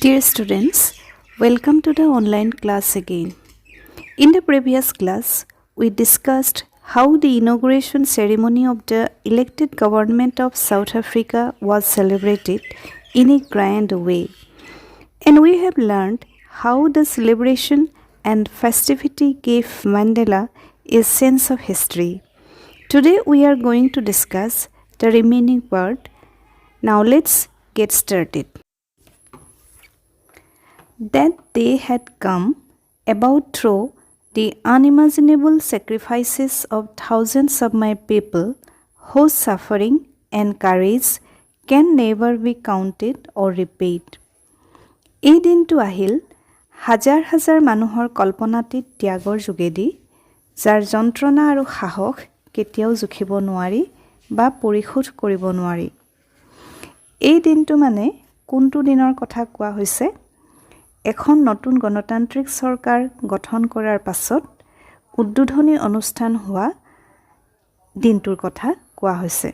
Dear students, welcome to the online class again. In the previous class, we discussed how the inauguration ceremony of the elected government of South Africa was celebrated in a grand way. And we have learned how the celebration and festivity gave Mandela a sense of history. Today we are going to discuss the remaining part. Now let's get started. That day had come about through the unimaginable sacrifices of thousands of my people whose suffering and courage can never be counted or repaid. এই দিনটো আহিল হাজাৰ হাজাৰ মানুহৰ কল্পনাতীত ত্যাগৰ যোগেদি যাৰ যন্ত্ৰণা আৰু সাহস কেতিয়াও জুখিব নোৱাৰি বা পৰিশোধ কৰিব নোৱাৰি। এই দিনটো মানে কোনটো দিনৰ কথা কোৱা হৈছে? এখন নতুন গণতান্ত্ৰিক চৰকাৰ গঠন কৰাৰ পাছত উদ্বোধনী অনুষ্ঠান হোৱা দিনটোৰ কথা কোৱা হৈছে।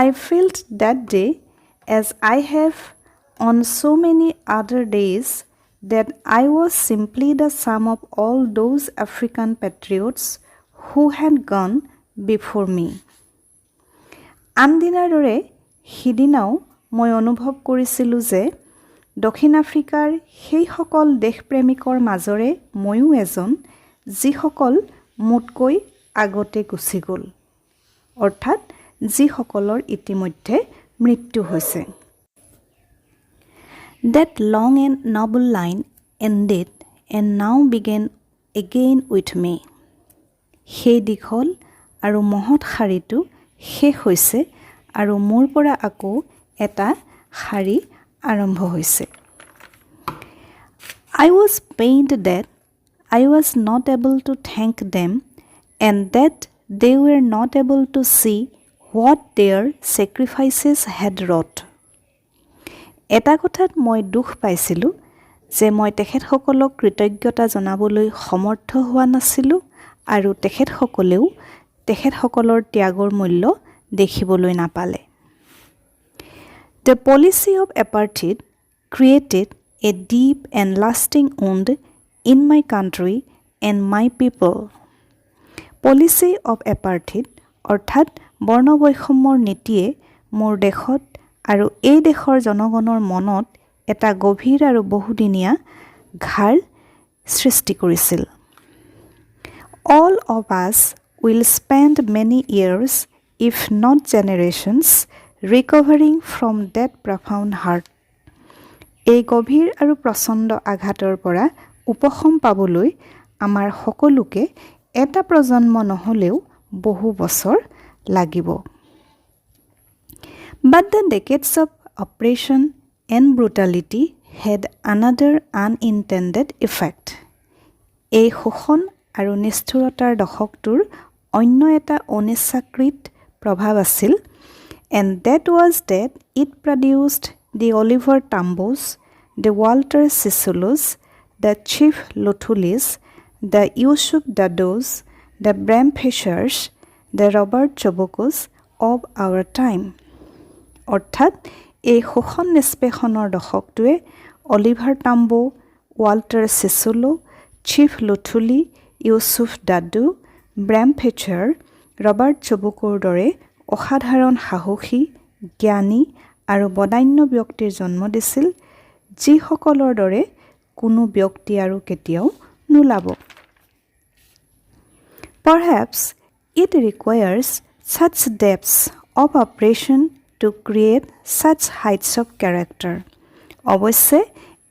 I felt that day as I have on so many other days that I was simply the sum of all those African patriots who had gone before me. আনদিনাৰ দৰে সিদিনাও মই অনুভৱ কৰিছিলোঁ যে দক্ষিণ আফ্ৰিকাৰ সেই সকল দেশপ্ৰেমিকৰ মাজৰে ময়ো এজন যিসকল মোতকৈ আগতে গুচি গ'ল, অৰ্থাৎ যিসকলৰ ইতিমধ্যে মৃত্যু হৈছে। That long and noble line ended and now began again with me. সেই দীঘল আৰু মহৎ শাৰীটো শেষ হৈছে আৰু মোৰ পৰা আকৌ এটা শাৰী আৰম্ভ হৈছে। I was pained that I was not able to thank them and that they were not able to see what their sacrifices had wrought. এটা কথাত মই দুখ পাইছিলোঁ যে মই তেখেতসকলক কৃতজ্ঞতা জনাবলৈ সমৰ্থ হোৱা নাছিলোঁ আৰু তেখেতসকলেও তেখেতসকলৰ ত্যাগৰ মূল্য দেখিবলৈ নাপালে। The policy of apartheid created a deep and lasting wound in my country and my people. Policy of apartheid অৰ্থাৎ বৰ্ণবৈষম্যৰ নীতিয়ে মোৰ দেশত আৰু এই দেশৰ জনগণৰ মনত এটা গভীৰ আৰু বহুদিনীয়া ঘাৰ সৃষ্টি কৰিছিল। All of us will spend many years, if not generations, recovering from that profound hurt. এই গভীৰ আৰু প্ৰচণ্ড আঘাতৰ পৰা উপশম পাবলৈ আমাৰ সকলোকে এটা প্ৰজন্ম নহলেও বহু বছৰ লাগিব। But the decades of oppression and brutality had another unintended effect. এই শোষণ আৰু নিষ্ঠুৰতাৰ দশকটোৰ অন্য এটা অনিচ্ছাকৃত প্ৰভাৱ আছিল, and that was that it produced the Oliver Tambos, the Walter Sisulus, the Chief Luthulis, the Yusuf Daddos, the Bram Fishers, the Robert Chobukos of our time. অৰ্থাৎ এই শোষণ নিষ্পেষণৰ দশকটোৱে Oliver Tambo, Walter চিচুলো, chief লুথুলি, Yusuf দাদু, ব্ৰেম feature, Robert চবুকৰ দৰে অসাধাৰণ সাহসী, জ্ঞানী আৰু বদান্য ব্যক্তিৰ জন্ম দিছিল, যিসকলৰ দৰে কোনো ব্যক্তি আৰু কেতিয়াও নোলাব। Perhaps it requires such depths of oppression to create such heights of character. অৱশ্যে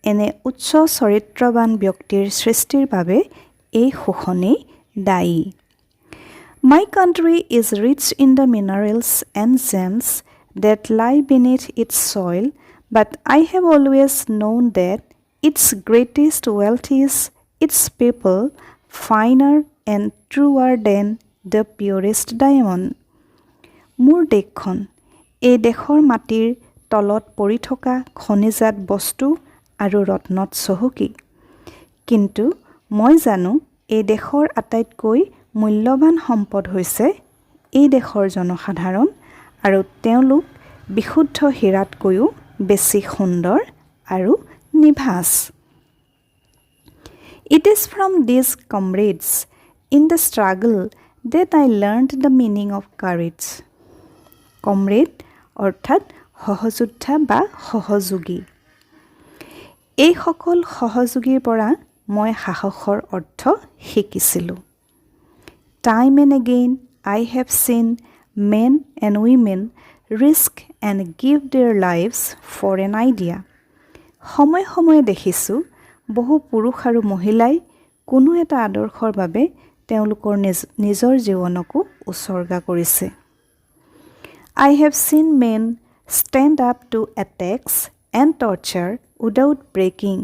এনে উচ্চ চৰিত্ৰবান ব্যক্তিৰ সৃষ্টিৰ বাবে এই শোষণেই দায়ী। My country is rich in the minerals and gems that lie beneath its soil, but I have always known that its greatest wealth is its people, finer and truer than the purest diamond. মোৰ দেশখন এই দেশৰ মাটিৰ তলত পৰি থকা খনিজাত বস্তু আৰু ৰত্নত চহকী, কিন্তু মই জানো এই দেশৰ আটাইতকৈ মূল্যৱান সম্পদ হৈছে এই দেশৰ জনসাধাৰণ আৰু তেওঁলোক বিশুদ্ধ হীৰাতকৈও বেছি সুন্দৰ আৰু নিভাঁজ। It is from these comrades in the struggle that I learned the meaning of courage. Comrade অৰ্থাৎ সহযোদ্ধা বা সহযোগী। এই সকল সহযোগীৰ পৰা মই সাহসৰ অৰ্থ শিকিছিলোঁ। Time and again I have seen men and women risk and give their lives for an idea. সময়ে সময়ে দেখিছোঁ বহু পুৰুষ আৰু মহিলাই কোনো এটা আদৰ্শৰ বাবে তেওঁলোকৰ নিজৰ জীৱনকো উৎসৰ্গা কৰিছে। I have seen men stand up to attacks and torture without breaking,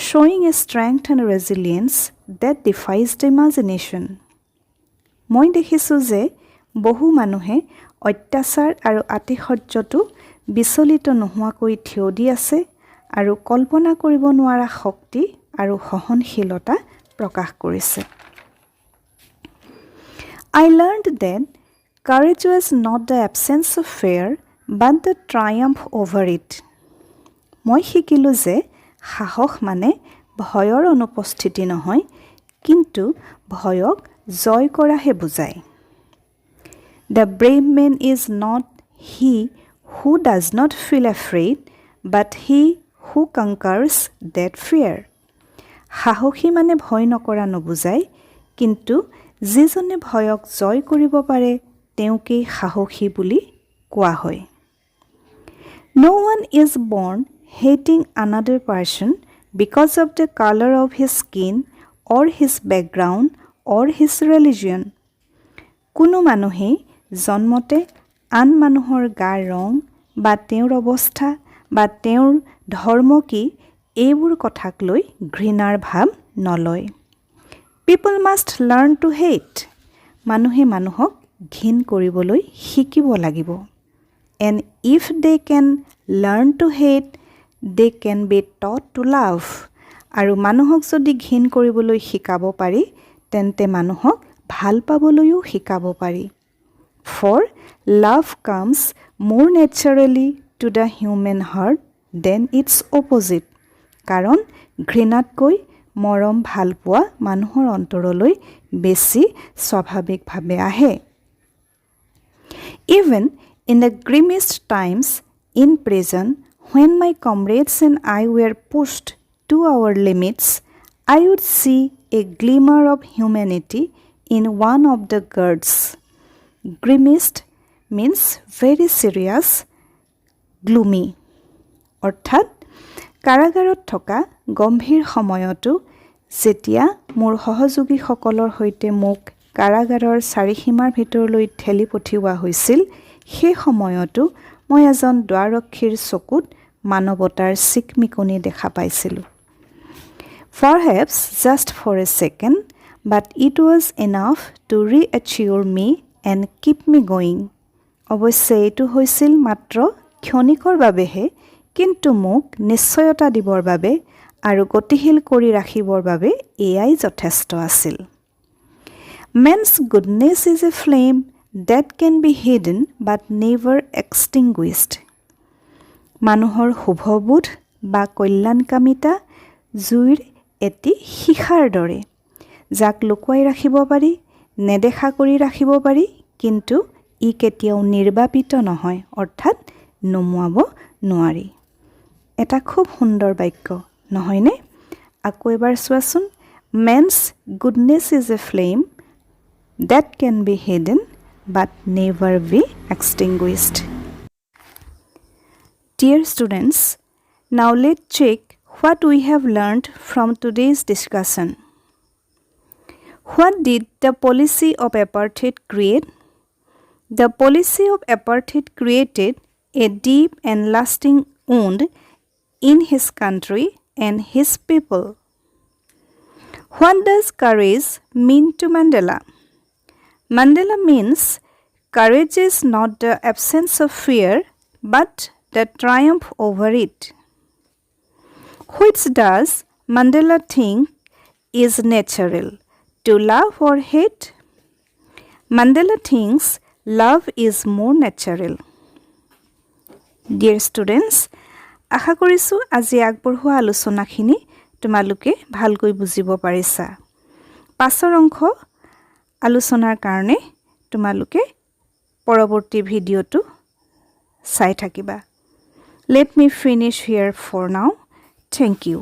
showing a strength and resilience that defies the imagination. মই দেখিছোঁ যে বহু মানুহে অত্যাচাৰ আৰু আতিশয্যটো বিচলিত নোহোৱাকৈ থিয় দি আছে আৰু কল্পনা কৰিব নোৱাৰা শক্তি আৰু সহনশীলতা প্ৰকাশ কৰিছে। I learned that courage was not the absence of fear, but the triumph over it. মই শিকিলোঁ যে সাহস মানে ভয়ৰ অনুপস্থিতি নহয়, কিন্তু ভয়ক জয় কৰাহে বুজায়। The brave man is not he who does not feel afraid, but he who conquers that fear. সাহসী মানে ভয় নকৰা নুবুজায়, কিন্তু যিজনে ভয়ক জয় কৰিব পাৰে তেওঁকেই সাহসী বুলি কোৱা হয়। No one is born hating another person because of the color of his skin or his background or his religion. কোনো মানুহেই জন্মতে আন মানুহৰ গাৰ ৰং বা তেওঁৰ অৱস্থা বা তেওঁৰ ধৰ্ম কি এইবোৰ কথাক লৈ ঘৃণাৰ ভাৱ নলয়। People must learn to hate. মানুহে মানুহক ঘিণ কৰিবলৈ শিকিব লাগিব। And if they can learn to hate, they can be taught to love. আৰু মানুহক যদি ঘিণ কৰিবলৈ শিকাব পাৰি তেন্তে মানুহক ভাল পাবলৈও শিকাব পাৰি। For love comes more naturally to the human heart than its opposite. কাৰণ ঘৃণাতকৈ মৰম ভাল পোৱা মানুহৰ অন্তৰলৈ বেছি স্বাভাৱিকভাৱে আহে। Even in the grimmest times in prison, when my comrades and I were pushed to our limits, I would see a glimmer of humanity in one of the guards. Grimmest means very serious, gloomy. অৰ্থাৎ কাৰাগাৰত থকা গম্ভীৰ সময়তো যেতিয়া মোৰ সহযোগীসকলৰ সৈতে মোক কাৰাগাৰৰ চাৰিসীমাৰ ভিতৰলৈ ঠেলি পঠিওৱা হৈছিল, সেই সময়তো মই এজন দুৱাৰৰক্ষীৰ চকুত মানৱতাৰ চিকমিকনি দেখা পাইছিলোঁ। Perhaps just for a second, but it was enough to reassure me and keep me going. অৱশ্যে এইটো হৈছিল মাত্ৰ ক্ষণিকৰ বাবেহে, কিন্তু মোক নিশ্চয়তা দিবৰ বাবে আৰু গতিশীল কৰি ৰাখিবৰ বাবে এয়াই যথেষ্ট আছিল। Man's goodness is a flame that can be hidden but never extinguished. মানুহৰ শুভবোধ বা কল্যাণকামিতা জুইৰ এটি শিখাৰ দৰে, যাক লুকুৱাই ৰাখিব পাৰি, নেদেখা কৰি ৰাখিব পাৰি, কিন্তু ই কেতিয়াও নিৰ্বাপিত নহয়, অৰ্থাৎ নুমুৱাব নোৱাৰি। এটা খুব সুন্দৰ বাক্য নহয়নে? আকৌ এবাৰ চোৱাচোন। Man's goodness is a flame that can be hidden but never be extinguished. Dear students, now let's check what we have learned from today's discussion. What did the policy of apartheid create? The policy of apartheid created a deep and lasting wound in his country and his people. What does courage mean to Mandela? Mandela means courage is not the absence of fear, but the triumph over it. Which does Mandela think is natural, to love or hate? Mandela thinks love is more natural. Dear students, আশা কৰিছোঁ আজি আগবঢ়োৱা আলোচনাখিনি তোমালোকে ভালকৈ বুজিব পাৰিছা। পাছৰ অংশ আলোচনাৰ কাৰণে তোমালোকে পৰৱৰ্তী ভিডিঅ'টো চাই থাকিবা। Let me finish here for now. Thank you.